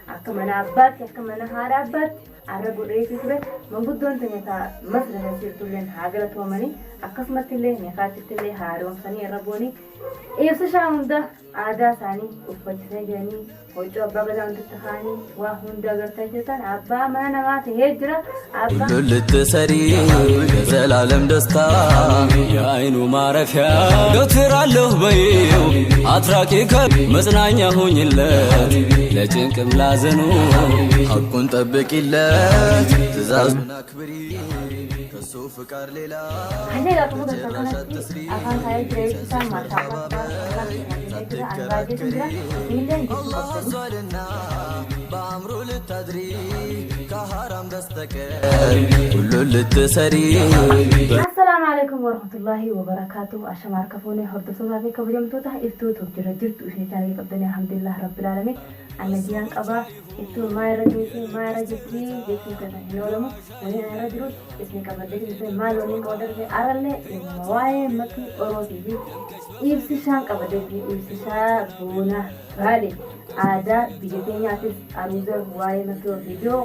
أكمنا أبات أكمنا هارابات عرب رئيس كده منقدون تنيتا مثلا سيرت لين هاجرة ومني أقسمت لين نقاتت لين هارون سني ربوني يفسشان ده عادة ثاني وفتشة جاني وجو بابا عند التخاني وهم ده قرتجتان أبا ما نمات هجرة أبا كل التسري زال عالم دستا يا عينو ما رفيا قطر الله بيو أتراكي كل مصنعنا هون يلات لجنكم لازنو حقون طبق الله تزازنا كبري كسو فكار ليلا هذا لا تقول تسري أفان هاي تريد سام ما بأمرو للتدري كهرم دستك كل للتسري. السلام عليكم ورحمة الله وبركاته. أشمار كفوني حرد صوتي كبريم توتا إفتو تبجر جرت وشيطاني قبضني الحمد لله رب العالمين. أنا جيان قبا إفتو ما يرجيتي جيكي كتا هنولمو وني أنا رجلو اسمي قبضي جيسي مالوني قدر في أرالي مواي مكي أروتي بي إبسشان قبضي بي إبسشا بونا غالي ada bijetenya atis aruza wae nato video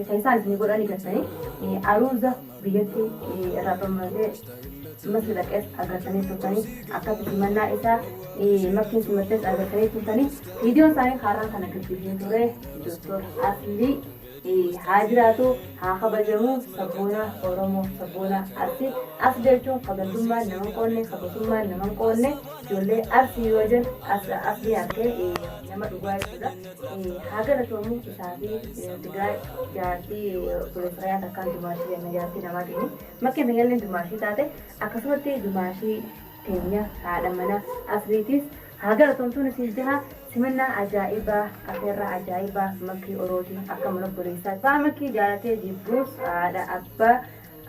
kaisan ni godani kasani aruza bijeti rapamade masila kes agatani tutani akat dimana isa makin sumates agatani tutani video sare kharan kana kiti sore doktor asli hajratu ha khabajamu sabuna oromo sabuna arti asdelchu khabadumma naman konne khabadumma naman konne jolle arti yojen asli ake nama dugai sudah hagar tuamu isabi dugai jadi kuliah takkan dumasi yang menjadi nama ini makin dengan dumasi tadi akasmati dumasi timnya ada mana aslitis hagar tuamu nisijah simena ajaiba akhirnya ajaiba maki orodi akan menurut maki jalate di bus ada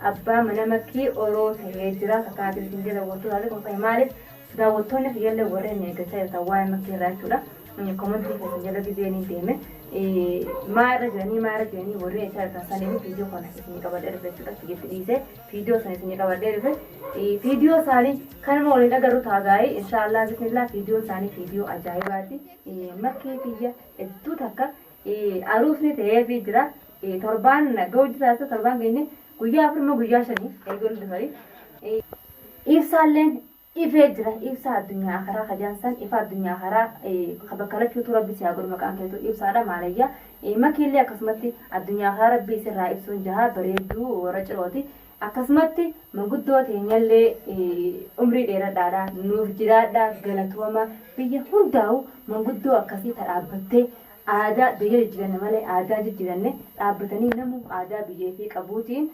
abba mana maki orod hejra kakak di sini waktu ada kau malis dah waktunya dia warna ni kita tahu maki rasa كومنت في سجلة ديني ديمة ما رجعني وري إشارة ثانية فيديو كنا سني كبار دربة تلا تيجي فيديو سني كبار دربة فيديو ثاني كان مولد أجر ثاغاي إن شاء الله بسم الله فيديو ثاني فيديو أجاي باتي مكة فيجا الدو ثكا أروسني تهي فيجرا ثربان جوج ثلاثة ثربان جيني كويا أفر ما كويا شني أقول دماري إفسالين إفجرة إفساد الدنيا آخرة خجانسان إفاد الدنيا آخرة خبكرة شو تربي سياقول مكان كده إفسادة مالية ما كيلي أقسمتي الدنيا آخرة بيسر رئيس جها بريدو ورجلوتي أقسمتي من قدوة ينجلي عمري ديرا دادا نور جرادا غلطوما بيه هنداو من قدوة كسي ترابطي aadaa biyya jijjiiranne malee aadaa jijjiiranne dhaabbatanii namu aadaa biyyee fi qabuutiin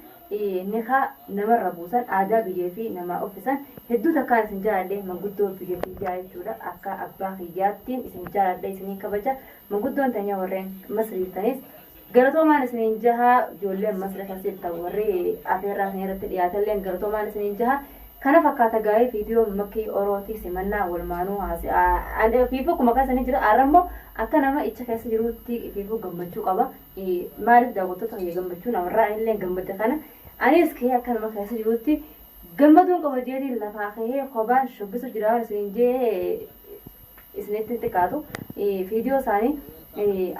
nikaa namarra buusan aadaa biyyee fi namaa uffisan hedduu takkaan isin jaaladhe manguddoo biyya biyyaa jechuudha akka abbaa kiyyaattiin isin jaaladhe isinii kabaja manguddoon tanya warreen masriiftanis galatoomaan isiniin jahaa ijoolleen masra keessatti warri afeerraa isin irratti dhiyaatalleen galatoomaan isiniin jahaa kana fakkaata gaa'ee viidiyoo makki orootii simannaa walmaanuu haasa'aa fiifuu kuma kaasanii jira arrammoo akka nama icha keessa jirutti fiifuu gammachuu qaba maaliif daawwattoota kiyya gammachuu namarraa illee gammadda kana anis kee akka nama keessa jirutti gammaduun qaba jeetii lafaa kee kophaan shubbisu jira isin jee isinitti xiqqaatu viidiyoo isaanii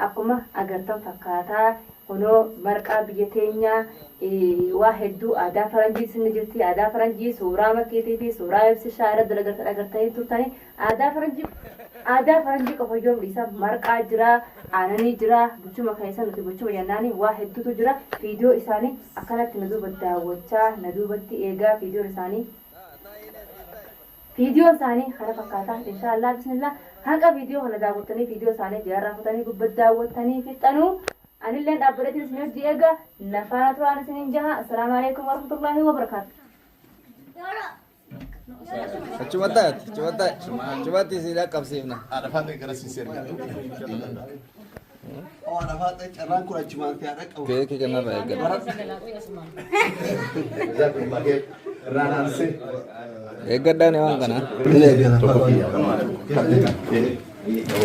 akkuma agartan fakkaataa kunoo marqaa biyya teenyaa waa hedduu aadaa faranjii sinni jirti aadaa faranjii suuraa makkeetii fi suuraa ibsishaa irratti agartanii turtanii aadaa faranjii qofa yoo mul'isa marqaa jira aananii jira buchuma keessa nuti buchuma jennaani waa hedduutu jira viidiyoo isaanii akkanatti na duuba daawwachaa na duubatti eegaa viidiyoo isaanii kana fakkaataa inshaallah bismillah haqa viidiyoo kana daawwattanii viidiyoo isaanii jaarraafatanii gubbatti daawwattanii fixanuu أنا اللي أبغى اسمه ديجا نفات وأنا سنين جها السلام عليكم ورحمة الله وبركاته. Coba sila kapsibna. Ada fadil keras sisir. Oh ada fadil cerang kurang cuma tiada kau. Oke kena baik. Jangan pakai ranan sih. Egadan yang kana. Ini dia.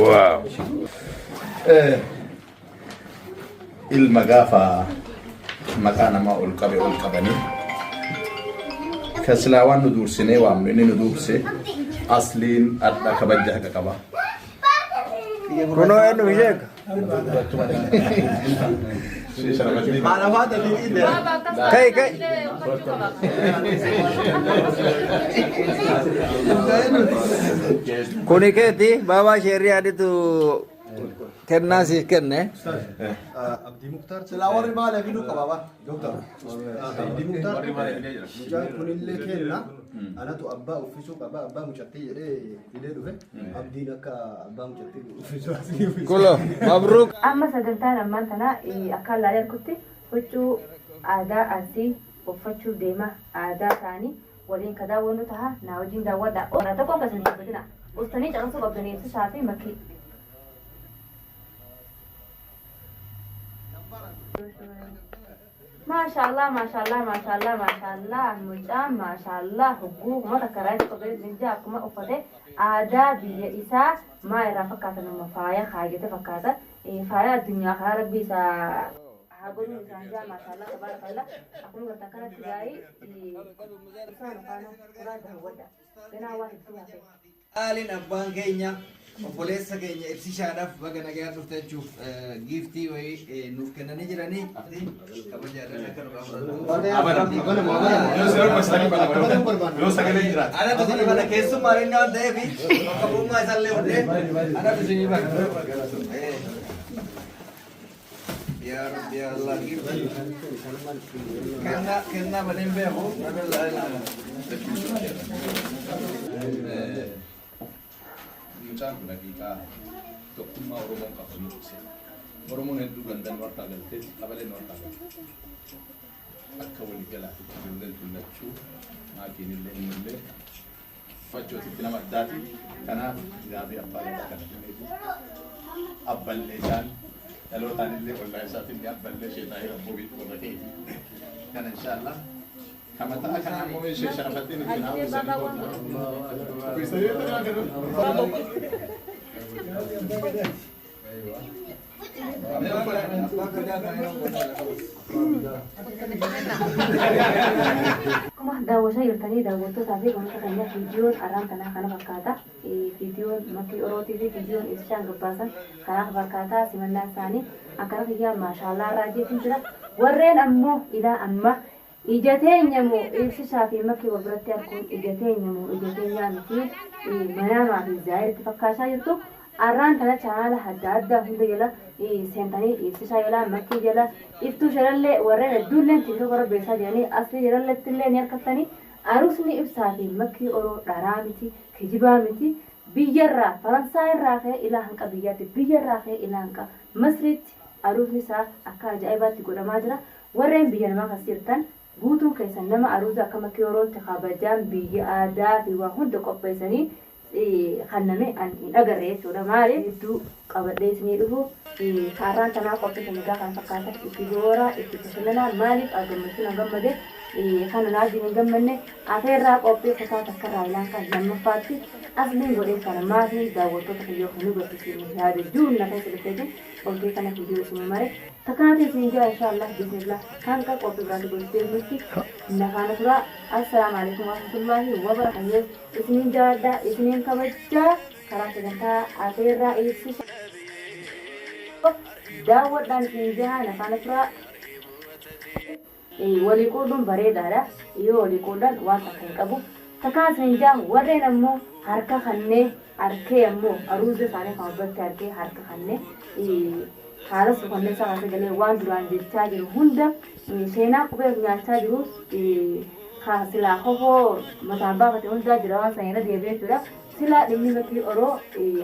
Wow. المقافة مكان ما ألقبني كسلاوان ندور سنة وامني ندور سه أصلين أدنى كبجة كبا كونو إنه يجك Kai kai. Kuni keeti baba sheria aditu kena sih kene. Abdi Mukhtar selawar maal abidu kababa doktor. Abdi Mukhtar mucaa kunillee kenna anatu abbaa uffisu qaba abbaa mucattii jedhee fidee dhufe abdiin akka abbaa mucattii uffisu asii Kulo mabruk. Amma sagantaan ammaan tana akka laalee arkutti huccuu aadaa asii uffachuu deema aadaa isaanii waliin ka daawwannu taha naa wajjin daawwadha. Ora tokko akkasii dubbatina uffanii caqasuu qabdanii ibsisaa fi makkii. Mashallah, mashallah, mashallah, mashallah, mucaa mashallah huguu kuma takkaraa itti qabee ninja akkuma uffate aadaa biyya isaa maa irraa fakkaata nama faaya kaayate fakkaata faaya addunyaa karaa rabbi isaa haa godhuun isaan jaa mashallah tabarakallah akkuma gartaa kanatti gaa'ii isaan faana suuraa daawwadha ganaa waan hedduu hafe. Alin abbaan keenya obboleessa keenya ibsishaadhaaf baga nagaa dhuftachuuf giiftii wayii nuuf kennanii jiranii kabajaadhaan akka nu qabaatan. Ana tusinii bana keessummaa inni waan ta'eef bakka bu'ummaa isaallee hundee ana tusinii bana. Yaa Rabbi yaa Allah giiftii kennaa baneen beeku. Mucaan kun haqiiqaa tokkummaa Oromoon qabu ibse. Oromoon hedduu gandan wartaa galtee qabaleen wartaa galte. Akka walii galaatti ijoolleen tullachuu maatiin illee innillee faccootitti nama addaati. Kanaaf gaabii abbaa gadaa kana kenneefi abballee isaan dhalootaan illee ollaa isaatiin abballee sheetaa rabboo biitu warra keeti. Kana inshaallah kamataa kana ammoo ishee sharafattiin itti naawwisanii Kuma daawwachaa jirtanii daawwattootaa fi kunuunsa keenya viidiyoon arraan tanaa kana fakkaata. Viidiyoon makkii orootii fi viidiyoon ibsaan gabbaasan kanaa fakkaata. Simannaan isaanii akkana fayyaa maashaallah irraa jechuun jira. Warreen ammoo ilaa amma ijateenya moo ibsisaa fi makkii wal biratti arkuun ijateenya moo ijateenyaa miti manamaa fi zaayirratti fakkaachaa jirtu. Arraan tana chaanaala adda addaa hunda jala seentanii ibsisaa jala makkii jala iftuu jalallee warreen hedduulleen tiisoo bara beesaa jiranii asli jalallettillee ni harkattanii arusni ibsaa fi makkii oroo dharaa miti kijibaa miti biyyarraa faransaayirraa ka'ee ilaa hanqa biyyaatti biyyarraa ka'ee ilaa hanqa masriitti arusni isaa akka ajaa'ibaatti godhamaa jira. Warreen biyya namaa kas jirtan guutuun keessan nama aruusa akka makkii orootti kabajaan biyya aadaa fi waa hunda qopheessanii kanname an hin agarre jechuudha. Maali hedduu qabadhee isinii dhufu kaarraan tanaa qopheessan egaa kan fakkaatan itti gooraa itti bashannanaa maaliif gammachuun hin gammade kan naajiin hin gammanne afeerraa qophii kutaa takka irraa ilaan kan lammaffaatti asliin godhee kana maatii daawwattoota kiyyoo kan nu gochisiinu yaada juun na keessa dhufeetiin qophii kana kiyyoo isinii mare takkaatee isin jira inshaallah bismillah kan ka qophii biraatti gochitee nutti nafaana tura. Assalaamu alaikum warahmatullahi wabarakatuh. Isiniin jaalladha isiniin kabajaa karaa sagantaa afeerraa eegsisa daawwadhaan isin jaha nafaana tura. Walii qooduun bareedaadha. Yoo walii qoodaan waan takka hin qabu. Takkaan isin jaha warreen ammoo harka kannee harkee ammoo aruuza isaanii kan wabbaatti harkee harka kannee haala sukannee isaa galee waan duraan jechaa jiru hunda seenaa qubee nyaachaa jiru silaa hofoo mataan baafate hundaa jira waan sanina deebi'ee jechuudha. Silaa dhimmi makkii oroo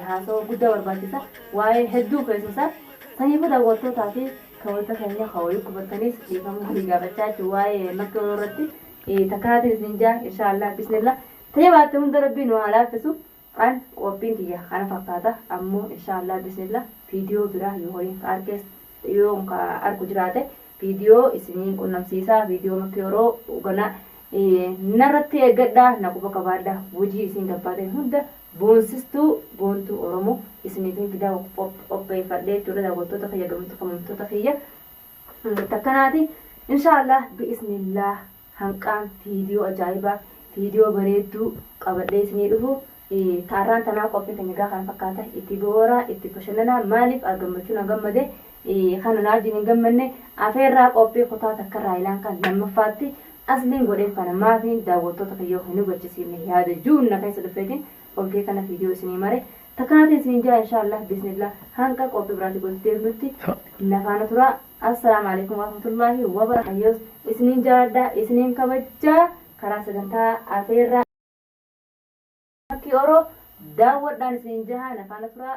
haasawaa guddaa barbaachisa waa'ee hedduu keessasa sanyii daawwattootaa fi kaawwata keenya hawayii qubattanis dhiifama walii gaafachaa jiru waa'ee makkii oroo irratti takkaatiin isin jaa inshaallah bismillah ta'ee baatte hunda rabbiin waa laaffisu an qophiin kiyya kana fakkaata ammoo inshaallah bismillah viidiyoo biraa yoo waliin argees yoo argu jiraate viidiyoo isiniin qunnamsiisaa viidiyoo makkii oroo gana narratti eeggadhaa na quba qabaadhaa hojii isin gabbaateen hunda boonsistuu boontuu oromoo isiniitiin fidaa qopheeffadhee jechuudha. Daawwattoota kiyya gamtoota kiyya takkanaati inshaallah bi'ismillah hanqaan viidiyoo ajaa'ibaa viidiyoo bareedduu qabadhee isinii dhufu taarraan tanaa qophii kan egaa kan fakkaata itti boora itti bashannanaa maaliif gammachuun gammadee kana naajin hin gammanne afeerraa qophii kutaa takka raayilaan kan lammaffaatti asliin godhee kana maafi daawwattoota kayyoo hin hubachiisne yaada juun na keessa dhufeetiin olkee kana viidiyoo isinii mare takaatiin isin jaa inshaallah bismillah hanqa qophii biraatti godhatee nutti nafaana tura assalamu alaikum warahmatullahi wabarakatuh isiniin jaalladha isiniin kabajaa karaa sagantaa afeerraa Kioro daawwadhaan isin jaha nafaana tura